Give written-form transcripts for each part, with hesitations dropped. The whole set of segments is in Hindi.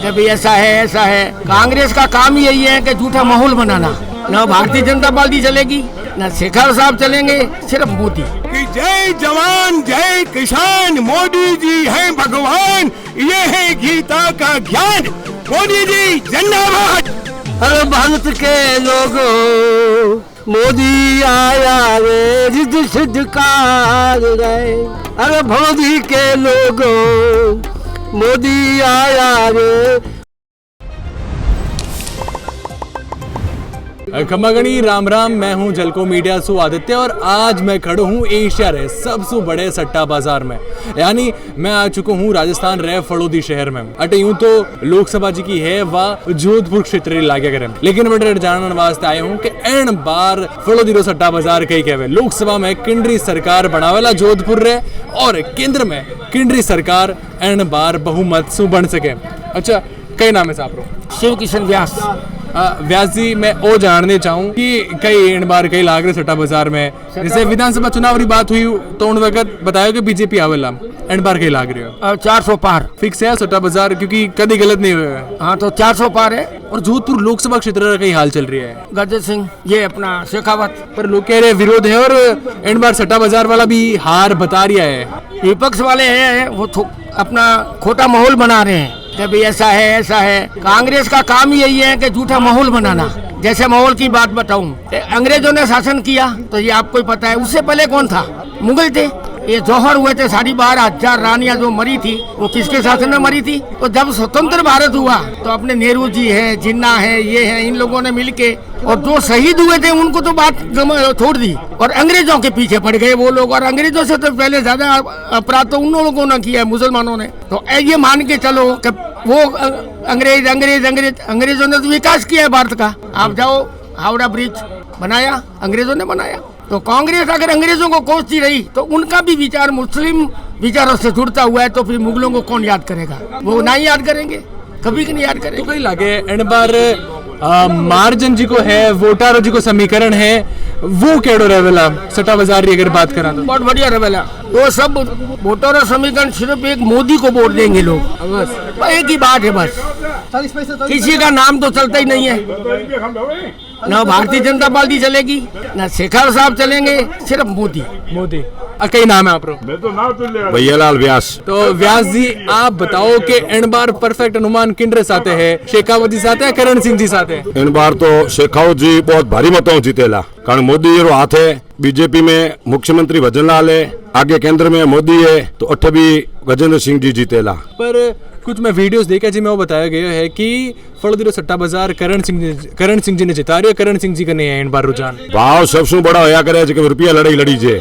कि भाई ऐसा है। कांग्रेस का काम ही यही है कि झूठा माहौल बनाना। ना भारतीय जनता पार्टी चलेगी, ना शेखावत साहब चलेंगे, सिर्फ मोदी। कि जय जवान जय किसान, मोदी जी हैं भगवान, ये है गीता का ज्ञान, मोदी जी जिंदाबाद। अरे भारत के लोगों, मोदी आया रे, रिद्ध सिद्ध कार गए। अरे मोदी के लोगों, मोदी आया रे। खम्मागणी राम राम, मैं हूं जलको मीडिया सु आदित्य और आज मैं खड़ा हूं एशिया रे सबसे बड़े सट्टा बाजार में, यानी मैं आ चुका हूं राजस्थान रे फड़ौदी शहर में। अटे यूं तो लोकसभा जी की है वह जोधपुर क्षेत्र लागे करे, लेकिन मैं जानने वास्ते आया हूं कि एन बार फड़ौदी रो सट्टा बाजार कई कहवे। लोकसभा में किंडरी सरकार बनावेला जोधपुर रे और केंद्र में किंडरी सरकार एन बार बहुमत सु बन सके। अच्छा, कई नाम है साहब? शिव किशन व्यास। व्यास जी, मैं ओ जानने चाहूँ कि कई इन बार कई लाग रहे सट्टा बाजार में, जैसे विधानसभा चुनाव की बात हुई तो उन वक्त बताया कि बीजेपी आवेला, इन बार कई लाग रहे हो? 400 पार फिक्स है सट्टा बाजार, क्योंकि कभी गलत नहीं हुए। हाँ, तो 400 पार है। और जोधपुर लोकसभा क्षेत्र का कई हाल चल रही है? गजत सिंह, ये अपना शेखावत। पर लोग कह रहे विरोध है और इन बार सट्टा बाजार वाला भी हार बता रहा है। विपक्ष वाले हैं वो अपना खोटा माहौल बना रहे हैं कि भाई ऐसा है। कांग्रेस का काम ही यही है कि झूठा माहौल बनाना। जैसे माहौल की बात बताऊं, अंग्रेजों ने शासन किया तो ये आपको ही पता है। उससे पहले कौन था? मुगल थे। ये जौहर हुए थे, 12,500 रानियां जो मरी थी वो किसके शासन में मरी थी? तो जब स्वतंत्र भारत हुआ तो अपने नेहरू जी है, जिन्ना है, ये है, इन लोगों ने मिलके, और जो शहीद हुए थे उनको तो बात छोड़ दी और अंग्रेजों के पीछे पड़ गए वो लोग। और अंग्रेजों से तो पहले ज्यादा अपराध तो उन लोगों ने किया है, मुसलमानों ने। तो ये मान के चलो कि वो अंग्रेजों ने तो विकास किया है भारत का। आप जाओ, हावड़ा ब्रिज बनाया, अंग्रेजों ने बनाया। तो कांग्रेस अगर अंग्रेजों को कोसती रही तो उनका भी विचार मुस्लिम विचारों से जुड़ता हुआ है, तो फिर मुगलों को कौन याद करेगा? वो ना ही याद करेंगे, कभी नहीं याद करेंगे। तो कई लागे इन बार मार्जिन जी को है, वोटारों जी को समीकरण है, वो केड़ो रेवेला सट्टा बाजार की अगर बात करा तो? बहुत बढ़िया रेवेला। वो सब वोटरों समीकरण सिर्फ एक मोदी को वोट देंगे लोग, बस एक ही बात है। बस किसी का नाम तो चलता ही नहीं है। ना भारतीय जनता पार्टी चलेगी, ना शेखावत साहब चलेंगे, सिर्फ मोदी। कई नाम है आप? भैयालाल व्यास। तो व्यास जी, आप बताओ कि इन बार परफेक्ट अनुमान किन साथे है? शेखावत जी साथे है, करण सिंह जी साथे? इन बार तो शेखावत जी बहुत भारी मतों जीतेला, कारण मोदी रो हाथ है। बीजेपी में मुख्यमंत्री भजनलाल है, आगे केंद्र में मोदी है, तो अठ भी गजेंद्र सिंह जी जीतेला। पर कुछ मैं वीडियोस देखा जी में वो बताया गया है कि फड़ौदी सट्टा बाजार करण सिंह जी ने जिता रही है। करण सिंह जी का नहीं है इन बार रुझान। भाव सबसे बड़ा होया करे रुपया लड़ी जे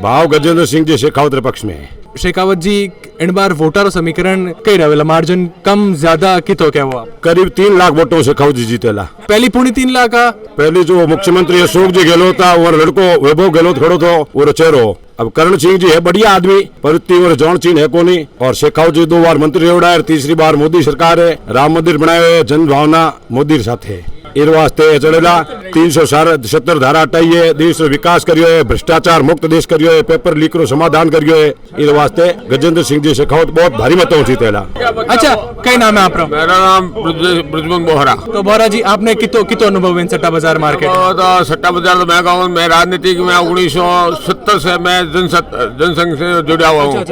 भाव गजेंद्र सिंह जी शेखावत रे पक्ष में है। शेखावत जी, इन बार वोटर समीकरण कई रहेला, मार्जिन कम ज्यादा कितो क्या हुआ? करीब 3 लाख वोटों शेखावत जी जीतेला। पहली पूरी 3 लाख का? पहले जो मुख्यमंत्री अशोक जी गहलोत था, वो लड़को वैभव गहलोत खड़ो था, वो चेहरो। अब करण सिंह जी है बढ़िया आदमी, पर इतनी और जान चीन है कोनी। और शेखावत जी 2 बार मंत्री रहा है, तीसरी बार मोदी सरकार है, राम मंदिर बनाए हुए, जन भावना मोदी साथ है। इन वास्ते चलेला 377 धारा हटाई है, देश रो विकास करियो है, भ्रष्टाचार मुक्त देश करियो है, पेपर लीक रो समाधान करियो है। इन वास्ते गजेंद्र सिंह जी शेखावत बहुत भारी मतों जीतेला। अच्छा, कई नाम है आपका? मेरा नाम ब्रजमन बोहरा। तो बोहरा जी, आपने कितो अनुभव इन सट्टा बाजार मार्केट? तो सट्टा बाजार तो मैं कहूँ, मैं राजनीति में 1970 से मैं जनसंघ से जुड़ा हुआ हूँ।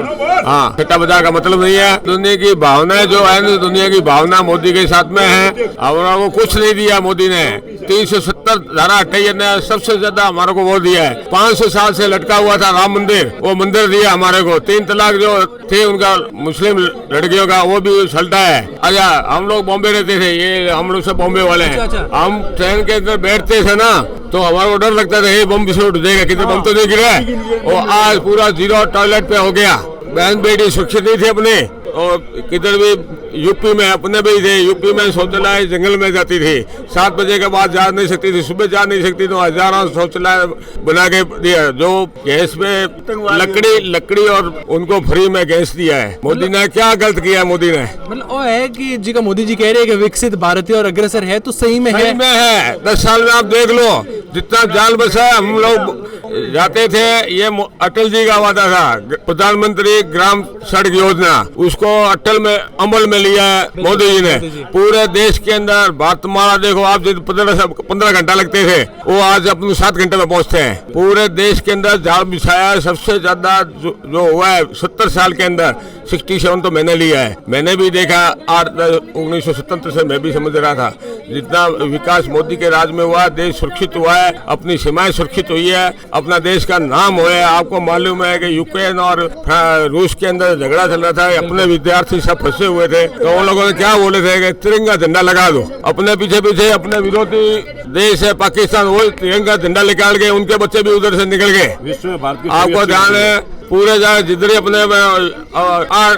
हाँ, सट्टा बाजार का मतलब नहीं है, दुनिया की भावना जो है, दुनिया की भावना मोदी के साथ में है। और वो कुछ नहीं दिया मोदी ने। 370 धारा हटाई ने सबसे ज्यादा हमारे को वो दिया है। 500 साल से लटका हुआ था राम मंदिर, वो मंदिर दिया हमारे को। 3 तलाक जो थे उनका मुस्लिम लड़कियों का, वो भी सल्टा है। अच्छा, हम लोग बॉम्बे रहते थे, ये हम लोग सब बॉम्बे वाले हैं। हम ट्रेन के अंदर बैठते थे ना, तो हमारे को डर लगता था ये बम विस्फोट देगा, कितने बम तो नहीं गिरा। और आज पूरा 0 टॉयलेट पे हो गया। बहन बेटी सुरक्षित नहीं थे अपने, और किधर भी यूपी में अपने भी थे, यूपी में शौचालय जंगल में जाती थी, 7 बजे के बाद जा नहीं सकती थी, सुबह जा नहीं सकती, तो हजारों शौचालय बना के दिया। जो गैस में लकड़ी और उनको फ्री में गैस दिया है। मोदी ने क्या गलत किया? मोदी ने मतलब वो है कि जी का मोदी जी कह रहे हैं कि विकसित भारतीय और अग्रसर है, तो सही में है। 10 साल में आप देख लो जितना जाल बसा है, हम लोग जाते थे। ये अटल जी का वादा था, प्रधानमंत्री ग्राम सड़क योजना, उसको अटल में अमल में लिया है मोदी जी ने। पूरे देश के अंदर भारतमाला देखो आप, जो 15 घंटा लगते थे वो आज अपने 7 घंटे में पहुंचते हैं। पूरे देश के अंदर झाड़ बिछाया, सबसे ज्यादा जो हुआ है 70 साल के अंदर 67 तो मैंने लिया है। मैंने भी देखा 1977 से मैं भी समझ रहा था जितना विकास मोदी के राज में हुआ, देश सुरक्षित हुआ है, अपनी सीमाएं सुरक्षित हुई है, अपना देश का नाम हुआ है। आपको मालूम है कि यूक्रेन और रूस के अंदर झगड़ा चल रहा था, अपने विद्यार्थी सब फंसे हुए थे, तो उन लोगों ने क्या बोले थे कि तिरंगा झंडा लगा दो। अपने पीछे पीछे अपने विरोधी देश है पाकिस्तान, वो तिरंगा झंडा निकाल के उनके बच्चे भी उधर से निकल गए। आपको ध्यान है पूरे जगह जिधर अपने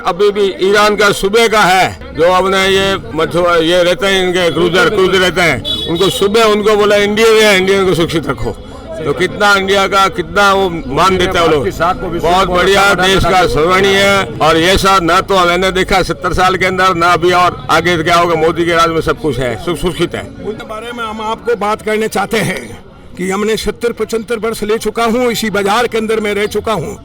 अभी भी ईरान का सुबह का है, जो अपने ये रहते हैं, इनके क्रूजर रहते हैं, उनको सुबह उनको बोला इंडियन को सुरक्षित रखो। तो कितना इंडिया का कितना वो मान देते हैं वो लोग। बहुत बढ़िया, देश का स्वर्णीय है। और ये साथ न तो मैंने देखा 70 साल के अंदर, ना अभी और आगे क्या होगा। मोदी के राज में सब कुछ है, सुरक्षित है। उनके बारे में हम आपको बात करने चाहते हैं कि हमने 70-75 वर्ष ले चुका हूँ, इसी बाजार के अंदर मैं रह चुका हूँ।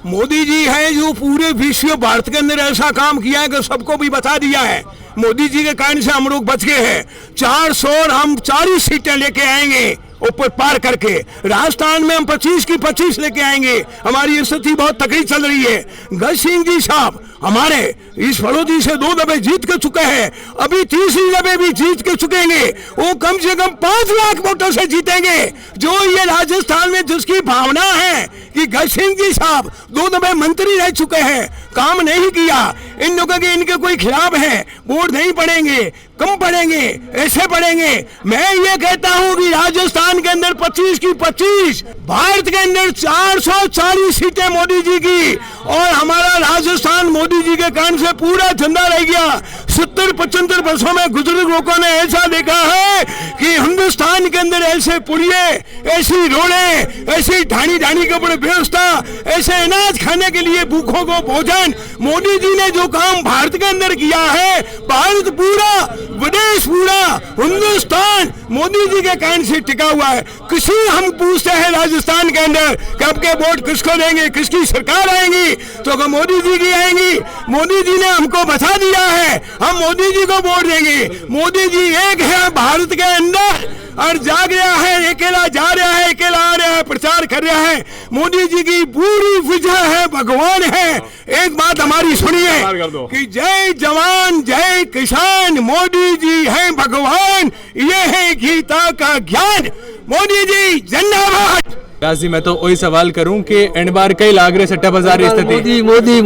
मोदी जी है जो पूरे विश्व भारत के अंदर ऐसा काम किया है कि सबको भी बता दिया है। मोदी जी के कारण से हम लोग बच गए हैं। 400 और हम 40 सीटें लेके आएंगे ऊपर पार करके। राजस्थान में हम 25 की 25 लेके आएंगे। हमारी स्थिति बहुत तगड़ी चल रही है। गज सिंह जी साहब हमारे इस फलोदी से 2 दफे जीत के चुके हैं, अभी तीसरी दफे भी जीत के चुकेंगे। वो कम से कम 5 लाख वोटों से जीतेंगे। जो ये राजस्थान में जिसकी भावना है कि गज सिंह जी साहब 2 दफे मंत्री रह चुके हैं, काम नहीं किया, इन लोगों के इनके कोई खिलाफ है, वोट नहीं पड़ेंगे, कम पड़ेंगे, ऐसे पड़ेंगे। मैं ये कहता हूं कि राजस्थान के अंदर 25 की 25, भारत के अंदर 440 सीटें मोदी जी की, और हमारा राजस्थान मोदी जी के कारण से पूरा झंडा रह गया। 70-75 वर्षों में बुजुर्ग लोगों ने ऐसा देखा है कि हिंदुस्तान के अंदर ऐसे पुड़िये, ऐसी रोड़े, ऐसी ढाणी ढाणी के ऊपर व्यवस्था, ऐसे अनाज खाने के लिए भूखों को भोजन, मोदी जी ने जो काम भारत के अंदर किया है, भारत पूरा, विदेश पूरा, हिंदुस्तान मोदी जी के कारण से टिका हुआ है। किसी हम पूछते हैं राजस्थान के अंदर कब के वोट किसको देंगे, किसकी सरकार आएंगी, तो मोदी जी की आएंगी। मोदी जी ने हमको बता दिया है, हम मोदी जी को वोट देंगे। मोदी जी एक है भारत के अंदर और जा गया है, अकेला जा रहा है, अकेला आ रहा है, प्रचार कर रहा है। मोदी जी की पूरी विजय है, भगवान है। एक बात हमारी सुनिए कि जय जवान जय किसान, मोदी जी है भगवान, ये है गीता का ज्ञान। मोदी जी जिंदाबाद। जी मैं तो वही सवाल करूं कि एंड बार कई लाग रहे सट्टा बाजार स्थिति। मोदी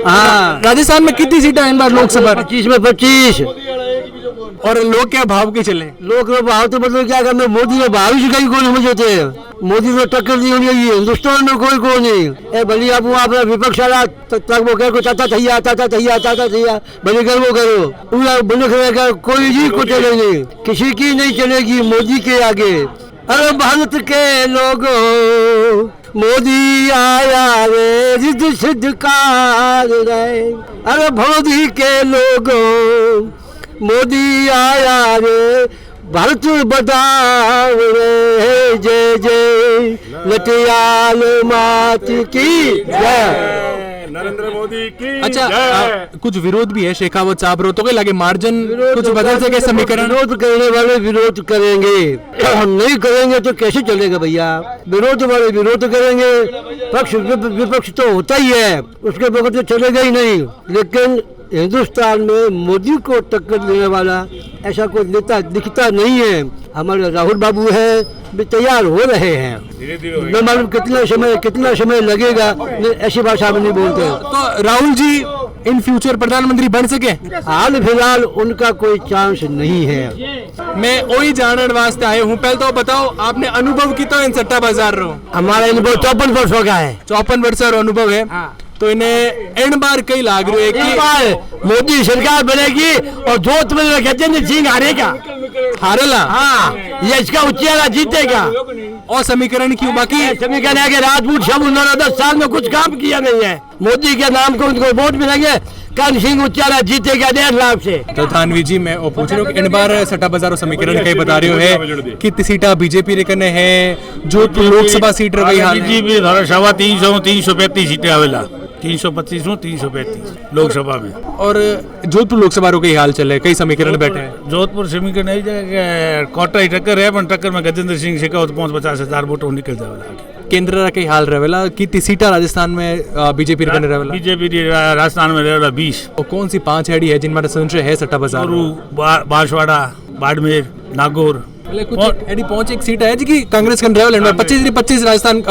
हाँ, राजस्थान में कितनी सीटें इन बार लोकसभा? 25 में 25। और लोग क्या भाव के चले? लोग भाव तो मतलब क्या करना, मोदी ने भाव ही कहीं कौन समझ होते हैं। मोदी ने टक्कर दी हुई है हिंदुस्तान में कोई को नहीं। भले आप वहाँ पर विपक्ष वाला तक वो कह को चाचा थैया भले कर वो करो, पूरा बने कोई जी को चलेगी, किसी की नहीं चलेगी मोदी के आगे। अरे भारत के लोगों, मोदी आया रे रिद्ध सिद्ध कार रे। अरे मोदी के लोगों, मोदी आया रे भारत बधाओ रे, जय जय लटियाल मात की जय, नरेंद्र मोदी की। अच्छा कुछ विरोध भी है शेखावत साहब रो, तो क्या लगे मार्जिन कुछ बदल सके समीकरण? विरोध करने वाले विरोध करेंगे, हम नहीं करेंगे तो कैसे चलेगा भैया। विरोध वाले विरोध करेंगे, पक्ष विपक्ष तो होता ही है, उसके बगैर तो चलेगा ही नहीं। लेकिन हिंदुस्तान में मोदी को टक्कर देने वाला ऐसा कोई नेता दिखता नहीं है। हमारे राहुल बाबू है, भी तैयार हो रहे हैं, न मालूम कितना समय लगेगा, ऐसी भाषा में नहीं बोलते। तो राहुल जी इन फ्यूचर प्रधानमंत्री बन सके? हाल फिलहाल उनका कोई चांस नहीं है। मैं वही जानने वास्ते आया हूँ। पहले तो बताओ आपने अनुभव की तो इन सट्टा बाजार रो? हमारा अनुभव 54 वर्षों का है। 54 वर्ष का अनुभव है। तो इन्हें एंड बार कई लाग रहे हैं कि मोदी सरकार बनेगी और जोत में कहते हैं सिंह हारेगा, हारेला। हाँ, ये इसका उच्चेगा, जीतेगा। और समीकरण क्यों? बाकी समीकरण है कि राजपूत सब उन्होंने 10 साल में कुछ काम किया नहीं है। मोदी के नाम को उनको वोट मिलेंगे, कर्ण सिंह उच्चारा जीतेगा 1.5 लाख से। तो थानवी जी मैं वो पूछ रहा हूँ कि इन बार सट्टा बाजार समीकरण कई बता रहे हो है कितनी सीटा बीजेपी रे कने है जोधपुर लोकसभा सीट रे वही हाल है। बीजेपी धारा सवा 335 सीटें आवेला 325 335 लोकसभा में। और जोधपुर लोकसभा रो कई हाल चले कई समीकरण बैठे हैं। जोधपुर समीकरण नहीं जाए कोटा ही टक्कर है पर टक्कर में गजेंद्र सिंह शेखावत 50,000 वोटों निकल जावेला। केंद्र रा कई हाल रहेला कितनी सीटा राजस्थान में बीजेपी रे कने रहेला। बीजेपी राजस्थान में रहेला 20। और कौन सी 5 हैडी है जिनमें संशय है सट्टा बाजार बांसवाड़ा बाड़मेर नागौर कुछ एडी पहुंच एक सीट है जी की कांग्रेस कन रहेला 25 राजस्थान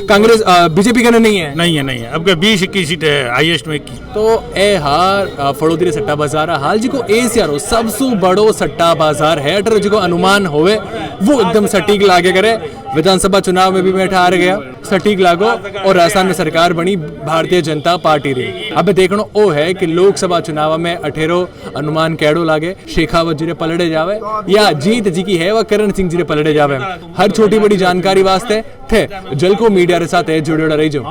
कांग्रेस बीजेपी कने नहीं है। नहीं है अब के 20-21 सीट है हाईएस्ट में की। तो ए हार फड़ोदरी सट्टा बाजार हाल जी को एशिया सबसे बड़ो सट्टा बाजार है अटर जी को अनुमान होवे वो एकदम सटीक लागे करे। विधानसभा चुनाव में भी मैं हार गया सटीक लागो और राजस्थान में सरकार बनी भारतीय जनता पार्टी रही। अब देखनो ओ है कि लोकसभा चुनाव में 18 अनुमान कैडो लागे शेखावत जी रे पलड़े जावे या जीत जी की है वह करण सिंह जी रे पलड़े जावे। हर छोटी बड़ी जानकारी वास्ते थे जलको मीडिया रे साथ जुड़े रही जो।